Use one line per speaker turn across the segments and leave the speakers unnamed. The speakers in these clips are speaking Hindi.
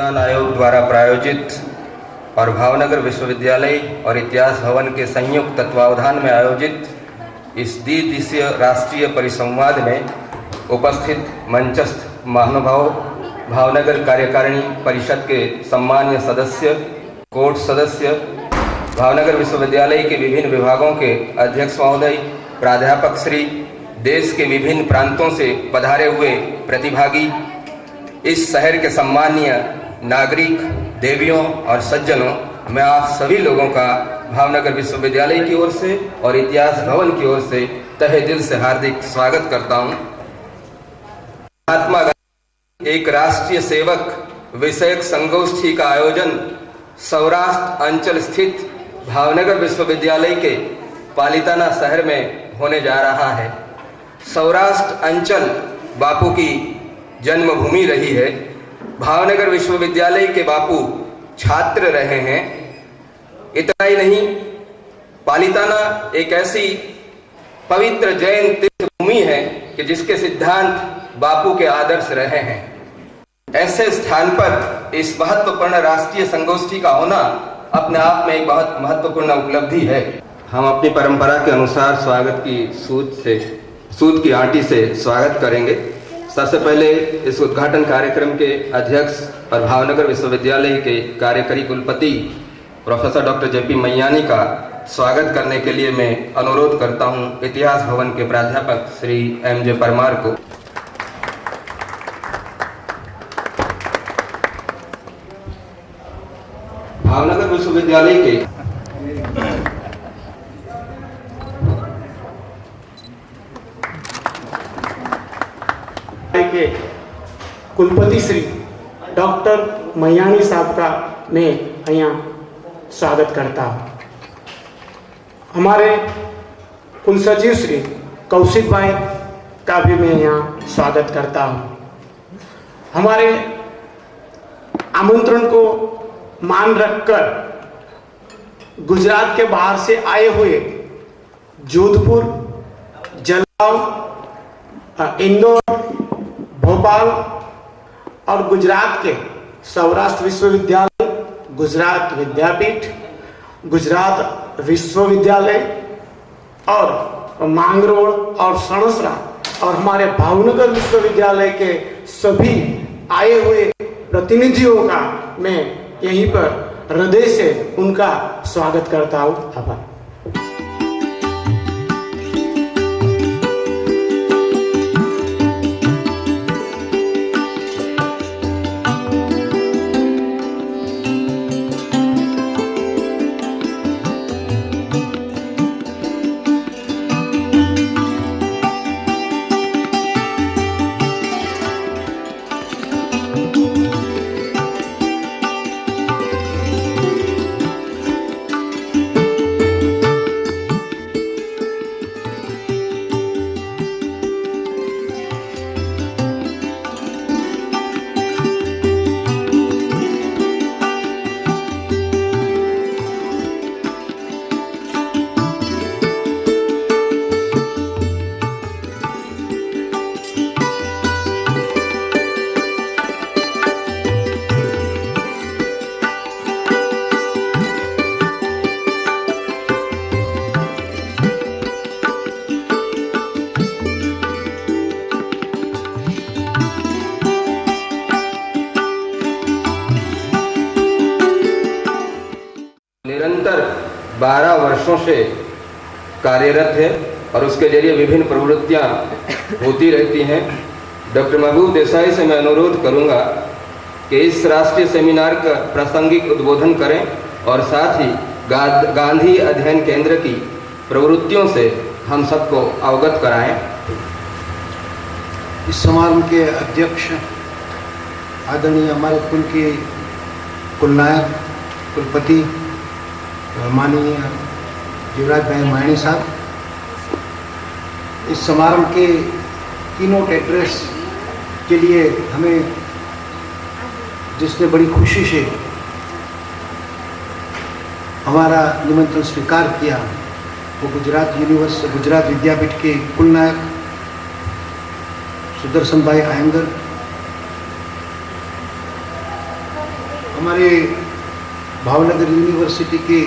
अनुदान आयोग द्वारा प्रायोजित और भावनगर विश्वविद्यालय और इतिहास भवन के संयुक्त तत्वावधान में आयोजित इस द्विदिवसीय राष्ट्रीय परिसंवाद में उपस्थित मंचस्थ महानुभाव, भावनगर कार्यकारिणी परिषद के सम्मानीय सदस्य, कोर्ट सदस्य, भावनगर विश्वविद्यालय के विभिन्न विभागों के अध्यक्ष महोदय, प्राध्यापक श्री, देश के विभिन्न प्रांतों से पधारे हुए प्रतिभागी, इस शहर के सम्मानीय नागरिक, देवियों और सज्जनों, मैं आप सभी लोगों का भावनगर विश्वविद्यालय की ओर से और इतिहास भवन की ओर से तहे दिल से हार्दिक स्वागत करता हूं। महात्मा गांधी एक राष्ट्रीय सेवक विषयक संगोष्ठी का आयोजन सौराष्ट्र अंचल स्थित भावनगर विश्वविद्यालय के पालिताना शहर में होने जा रहा है। सौराष्ट्र अंचल बापू की जन्मभूमि रही है। भावनगर विश्वविद्यालय के बापू छात्र रहे हैं। इतना ही नहीं, पालिताना एक ऐसी पवित्र जैन तीर्थभूमि है कि जिसके सिद्धांत बापू के आदर्श रहे हैं। ऐसे स्थान पर इस महत्वपूर्ण राष्ट्रीय संगोष्ठी का होना अपने आप में एक बहुत महत्वपूर्ण उपलब्धि है। हम अपनी परंपरा के अनुसार स्वागत की सूत की आंटी से स्वागत करेंगे। सबसे पहले इस उद्घाटन कार्यक्रम के अध्यक्ष और भावनगर विश्वविद्यालय के कार्यकारी कुलपति प्रोफेसर डॉक्टर जेपी मैयानी का स्वागत करने के लिए मैं अनुरोध करता हूं इतिहास भवन के प्राध्यापक श्री एम.जे. परमार को। भावनगर विश्वविद्यालय के
कुलपति श्री डॉक्टर मैयानी साहब का मैं यहाँ स्वागत करता हूँ। हमारे कुलसचिव श्री कौशिक भाई का भी मैं यहाँ स्वागत करता हूँ। हमारे आमंत्रण को मान रखकर गुजरात के बाहर से आए हुए जोधपुर, जलगांव, इंदौर, भोपाल और गुजरात के सौराष्ट्र विश्वविद्यालय, गुजरात विद्यापीठ, गुजरात विश्वविद्यालय और मांगरोळ और सणसरा और हमारे भावनगर विश्वविद्यालय के सभी आए हुए प्रतिनिधियों का मैं यहीं पर हृदय से उनका स्वागत करता हूँ। आभार।
निरंतर 12 वर्षों से कार्यरत है और उसके जरिए विभिन्न प्रवृत्तियां होती रहती हैं। डॉक्टर महबूब देसाई से मैं अनुरोध करूंगा कि इस राष्ट्रीय सेमिनार का प्रासंगिक उद्बोधन करें और साथ ही गांधी अध्ययन केंद्र की प्रवृत्तियों से हम सबको अवगत कराएं।
इस समारोह के अध्यक्ष आदरणीय हमारे कुल के कुलनायक कुलपति माननीय युवराज भाई मैयानी साहब, इस समारोह के कीनोट एड्रेस के लिए हमें जिसने बड़ी खुशी से हमारा निमंत्रण स्वीकार किया वो गुजरात विद्यापीठ के कुलनायक सुदर्शन भाई आयंगर, हमारे भावनगर यूनिवर्सिटी के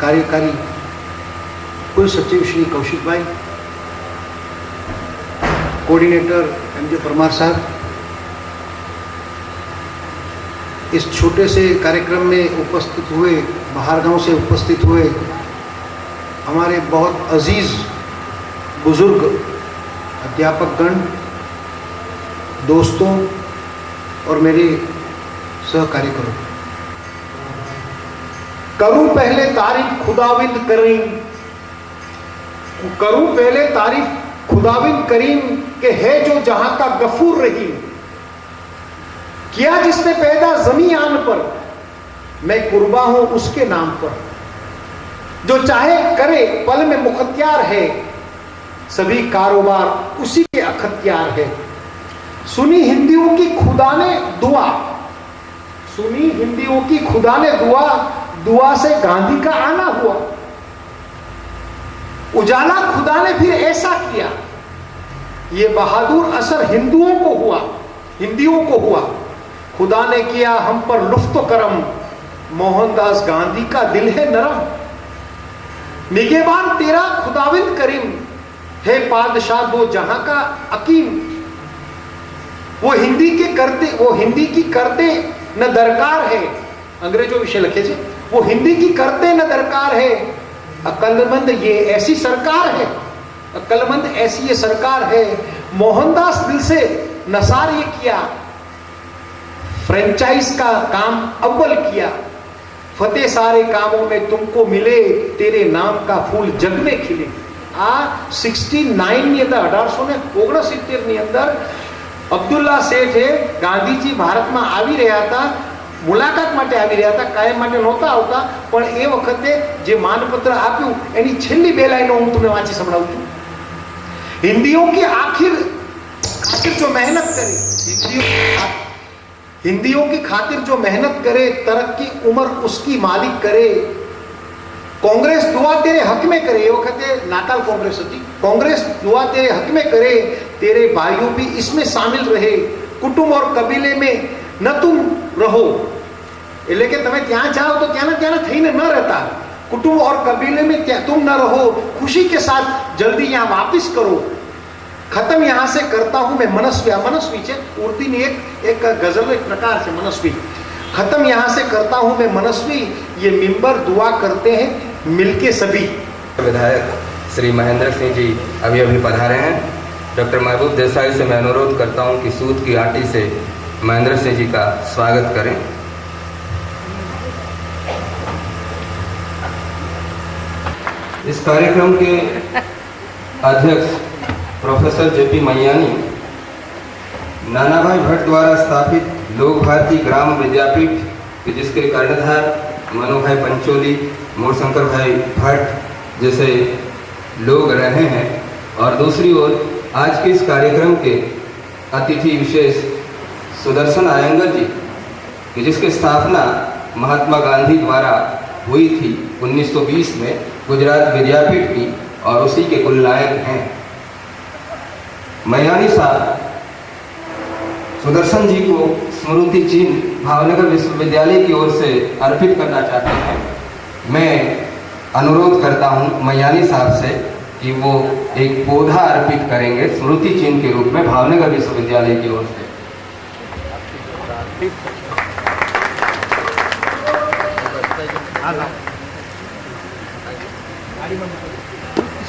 कार्यकारी कुल सचिव श्री कौशिक भाई, कोऑर्डिनेटर एमजे परमार साहब, इस छोटे से कार्यक्रम में उपस्थित हुए, बाहर गांव से उपस्थित हुए हमारे बहुत अजीज बुजुर्ग अध्यापकगण, दोस्तों और मेरे सहकार्यकरों, करूं पहले तारीफ खुदाविंद करीम, करूं पहले तारीफ खुदाविंद करीम के है जो जहां का गफूर रहीम, किया जिसने पैदा जमी आन पर, मैं कुर्बा हूं उसके नाम पर, जो चाहे करे पल में मुख्तियार है, सभी कारोबार उसी के अख्तियार है। सुनी हिंदियों की खुदा ने दुआ, सुनी हिंदियों की खुदा ने दुआ, दुआ से गांधी का आना हुआ, उजाला खुदा ने फिर ऐसा किया, ये बहादुर असर हिंदुओं को हुआ, हिंदियों को हुआ, खुदा ने किया हम पर लुफ्त करम, मोहनदास गांधी का दिल है नरम, निगहबान तेरा खुदाविंद करीम, है पादशाह दो जहां का अकीम, वो हिंदी की करते न दरकार है, अंग्रेजों विषय लिखे छे, वो हिंदी की करते न दरकार है, अक्लमंद ये ऐसी सरकार है, अक्लमंद ऐसी ये सरकार है, मोहनदास दिल से नसार ये किया, फ्रेंचाइज का काम अव्वल किया, फतेह सारे कामों में तुमको मिले, तेरे नाम का फूल जग में खिले। आ 69 ની અંદર 1869 ની અંદર અબ્દુલ્લા શેઠે ગાંધીજી ભારતમાં આવી રહ્યા હતા, મુલાકાત માટે આવી રહ્યા હતા, કાયમ માટે નહોતા આવતા, પણ એ વખતે જે માનપત્ર આપ્યું એની છેલ્લી બે લાઈનો હું તમને વાંચી સંભળાવું છું। हिंदियों की आखिर जो मेहनत करे, हिंदियों की खातिर जो मेहनत करे, तरक्की उम्र उसकी मालिक करे, कांग्रेस दुआ तेरे हक में करे, ये वक्त नाताल कांग्रेस थी, कांग्रेस दुआ तेरे हक में करे, तेरे भाइयों भी इसमें शामिल रहे, कुटुंब और कबीले में न तुम रहो, એટલે કે તમે ત્યાં જાઓ તો ત્યાંના ત્યાંના થઈને ન રહેતા, कुटुंब और कबीले में तुम न रहो, खुशी के साथ जल्दी यहाँ वापिस करो, खत्म यहाँ से करता हूँ मैं मनस्वी, मनस्वी છે ઉર્દીની एक गजल एक प्रकार से मनस्वी, खत्म यहाँ से करता हूँ मैं मनस्वी, ये मिंबर दुआ करते हैं मिलके सभी।
विधायक श्री महेंद्र सिंह जी अभी अभी पधारे हैं। डॉक्टर महबूब देसाई से मैं अनुरोध करता हूँ कि सूत की आटी से महेंद्र सिंह जी का स्वागत करें। इस कार्यक्रम के अध्यक्ष प्रोफेसर जेपी मैयानी, नानाभाई भट्ट द्वारा स्थापित लोक भारती ग्राम विद्यापीठ जिसके कर्णधार मनोभाई पंचोली, मोरशंकर भाई भट्ट जैसे लोग रहे हैं, और दूसरी ओर आज के इस कार्यक्रम के अतिथि विशेष सुदर्शन आयंगर जी कि जिसकी स्थापना महात्मा गांधी द्वारा हुई थी 1920 में गुजरात विद्यापीठ की, और उसी के कुल नायक हैं। मैयानी साहब सुदर्शन जी को स्मृति चिन्ह भावनगर विश्वविद्यालय की ओर से अर्पित करना चाहते हैं। मैं अनुरोध करता हूं मैयानी साहब से कि वो एक पौधा अर्पित करेंगे स्मृति चिन्ह के रूप में भावनगर विश्वविद्यालय की ओर से।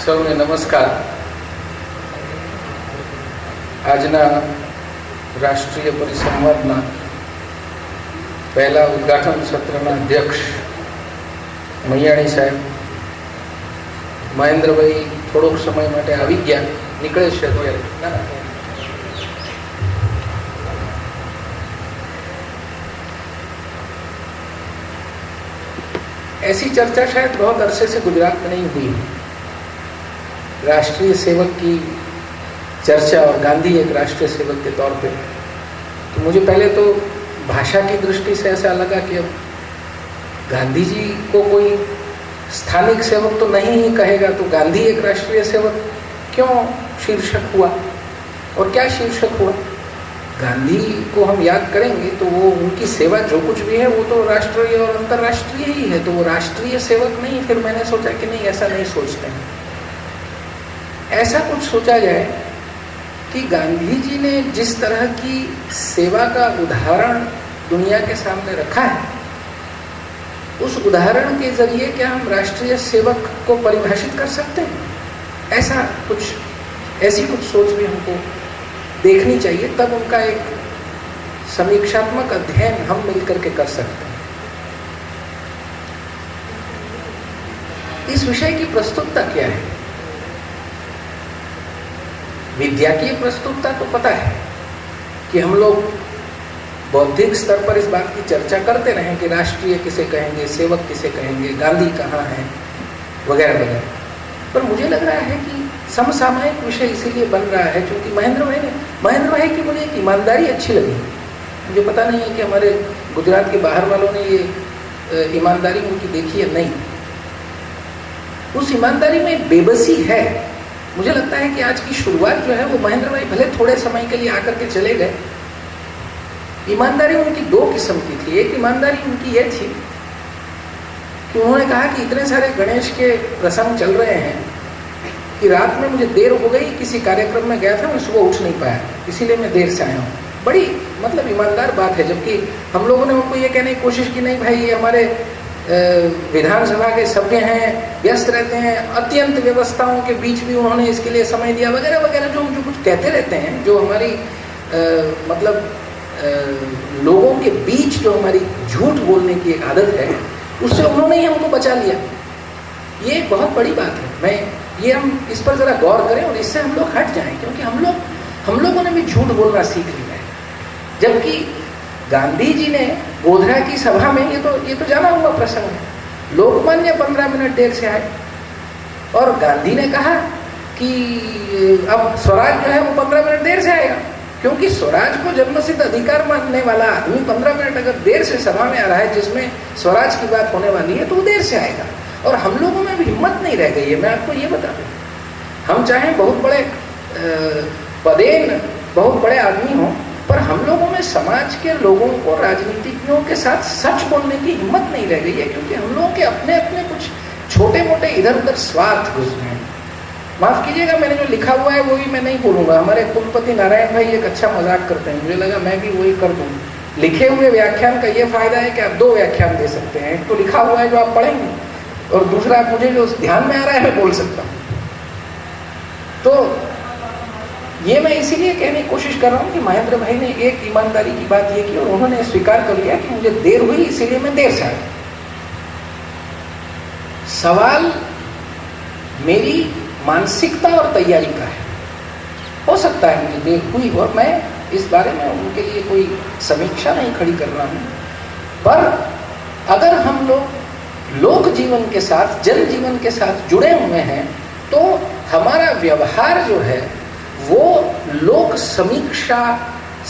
સૌને નમસ્કાર। આજના રાષ્ટ્રીય પરિસંવાદના પહેલા ઉદ્ઘાટન સત્રના અધ્યક્ષ મૈયાણી સાહેબ, મહેન્દ્રભાઈ થોડોક સમય માટે આવી ગયા, નીકળે છે અત્યારે ના? ऐसी चर्चा शायद बहुत अरसे से गुजरात में नहीं हुई। राष्ट्रीय सेवक की चर्चा और गांधी एक राष्ट्रीय सेवक के तौर पे, तो मुझे पहले तो भाषा की दृष्टि से ऐसा लगा कि अब गांधी जी को कोई स्थानिक सेवक तो नहीं ही कहेगा, तो गांधी एक राष्ट्रीय सेवक क्यों शीर्षक हुआ और क्या शीर्षक हुआ। गांधी को हम याद करेंगे तो वो उनकी सेवा जो कुछ भी है वो तो राष्ट्रीय और अंतर्राष्ट्रीय ही है, तो वो राष्ट्रीय सेवक नहीं। फिर मैंने सोचा कि नहीं, ऐसा नहीं सोचते हैं, ऐसा कुछ सोचा जाए कि गांधी जी ने जिस तरह की सेवा का उदाहरण दुनिया के सामने रखा है, उस उदाहरण के जरिए क्या हम राष्ट्रीय सेवक को परिभाषित कर सकते हैं? ऐसी कुछ सोच भी हमको देखनी चाहिए, तब उनका एक समीक्षात्मक अध्ययन हम मिलकर के कर सकते हैं। इस विषय की प्रस्तुतता क्या है? विद्या की प्रस्तुतता तो पता है कि हम लोग बौद्धिक स्तर पर इस बात की चर्चा करते रहे कि राष्ट्रीय किसे कहेंगे, सेवक किसे कहेंगे, गांधी कहाँ हैं, वगैरह वगैरह। पर मुझे लग रहा है कि समसामयिक विषय इसीलिए बन रहा है क्योंकि महेंद्र भाई की मुझे एक ईमानदारी अच्छी लगी। मुझे पता नहीं है कि हमारे गुजरात के बाहर वालों ने ये ईमानदारी उनकी देखी है, नहीं। उस ईमानदारी में एक बेबसी है। मुझे लगता है कि आज की शुरुआत जो है वो महेंद्र भाई भले थोड़े समय के लिए आकर के चले गए। ईमानदारी उनकी दो किस्म की थी। एक ईमानदारी उनकी ये थी कि उन्होंने कहा कि इतने सारे गणेश के प्रसंग चल रहे हैं कि रात में मुझे देर हो गई, किसी कार्यक्रम में गया था, मैं सुबह उठ नहीं पाया, इसीलिए मैं देर से आया हूँ। बड़ी मतलब ईमानदार बात है। जबकि हम लोगों ने उनको ये कहने की कोशिश की, नहीं भाई ये हमारे विधानसभा के सभ्य हैं, व्यस्त रहते हैं, अत्यंत व्यवस्थाओं के बीच भी उन्होंने इसके लिए समय दिया, वगैरह वगैरह, जो कुछ कहते रहते हैं, जो हमारी लोगों के बीच जो हमारी झूठ बोलने की एक आदत है, उससे उन्होंने ही हमको बचा लिया। ये एक बहुत बड़ी बात है। हम इस पर जरा गौर करें और इससे हम लोग हट जाएं, क्योंकि हम लोगों ने भी झूठ बोलना सीख लिया है। जबकि गांधी जी ने गोधरा की सभा में, ये तो जाना हुआ प्रसंग है, लोकमान्य 15 मिनट देर से आए और गांधी ने कहा कि अब स्वराज जो है वो 15 मिनट देर से आएगा, क्योंकि स्वराज को जन्मसिद्ध अधिकार मानने वाला आदमी 15 मिनट अगर देर से सभा में आ रहा है जिसमें स्वराज की बात होने वाली है, तो वो देर से आएगा। और हम लोगों में भी हिम्मत नहीं रह गई है। मैं आपको ये बता दूं, हम चाहे बहुत बड़े पदेन, बहुत बड़े आदमी हों, पर हम लोगों में समाज के लोगों को, राजनीतिज्ञों के साथ सच बोलने की हिम्मत नहीं रह गई है, क्योंकि हम लोगों के अपने अपने कुछ छोटे मोटे इधर उधर स्वार्थ घुस गए हैं। माफ कीजिएगा, मैंने जो लिखा हुआ है वो भी मैं नहीं बोलूंगा। हमारे कुलपति नारायण भाई एक अच्छा मजाक करते हैं, मुझे लगा मैं भी वही कर दूँ। लिखे हुए व्याख्यान का ये फायदा है कि आप 2 व्याख्यान दे सकते हैं, एक तो लिखा हुआ है जो आप पढ़ेंगे, और दूसरा मुझे जो ध्यान में आ रहा है मैं बोल सकता हूँ। तो ये मैं इसीलिए कहने की कोशिश कर रहा हूँ कि महेंद्र भाई ने एक ईमानदारी की बात ये की और उन्होंने स्वीकार कर लिया कि मुझे देर हुई इसीलिए मैं देर से आया। सवाल मेरी मानसिकता और तैयारी का है। हो सकता है मुझे देर हुई और मैं इस बारे में उनके लिए कोई समीक्षा नहीं खड़ी कर रहा हूँ, पर अगर हम लोग लोक जीवन के साथ, जन जीवन के साथ जुड़े हुए हैं, तो हमारा व्यवहार जो है वो लोक समीक्षा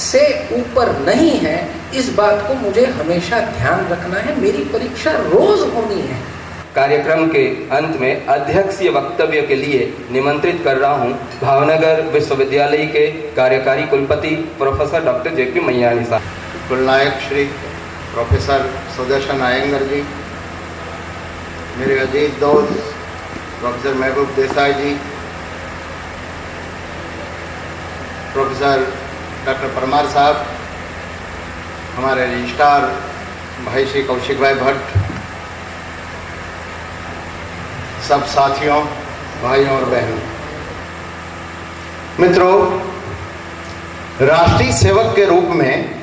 से ऊपर नहीं है। इस बात को मुझे हमेशा ध्यान रखना है। मेरी परीक्षा रोज होनी है।
कार्यक्रम के अंत में अध्यक्षीय वक्तव्य के लिए निमंत्रित कर रहा हूं भावनगर विश्वविद्यालय के कार्यकारी कुलपति प्रोफेसर डॉक्टर जेपी मैयानी साहब।
कुलनायक श्री प्रोफेसर सुदर्शन आयंगर जी, मेरे अजीज दोस्त प्रोफेसर महबूब देसाई जी, प्रोफेसर डॉक्टर परमार साहब, हमारे रजिस्ट्रार भाई श्री कौशिक भाई भट्ट, सब साथियों, भाइयों और बहनों, मित्रों, राष्ट्रीय सेवक के रूप में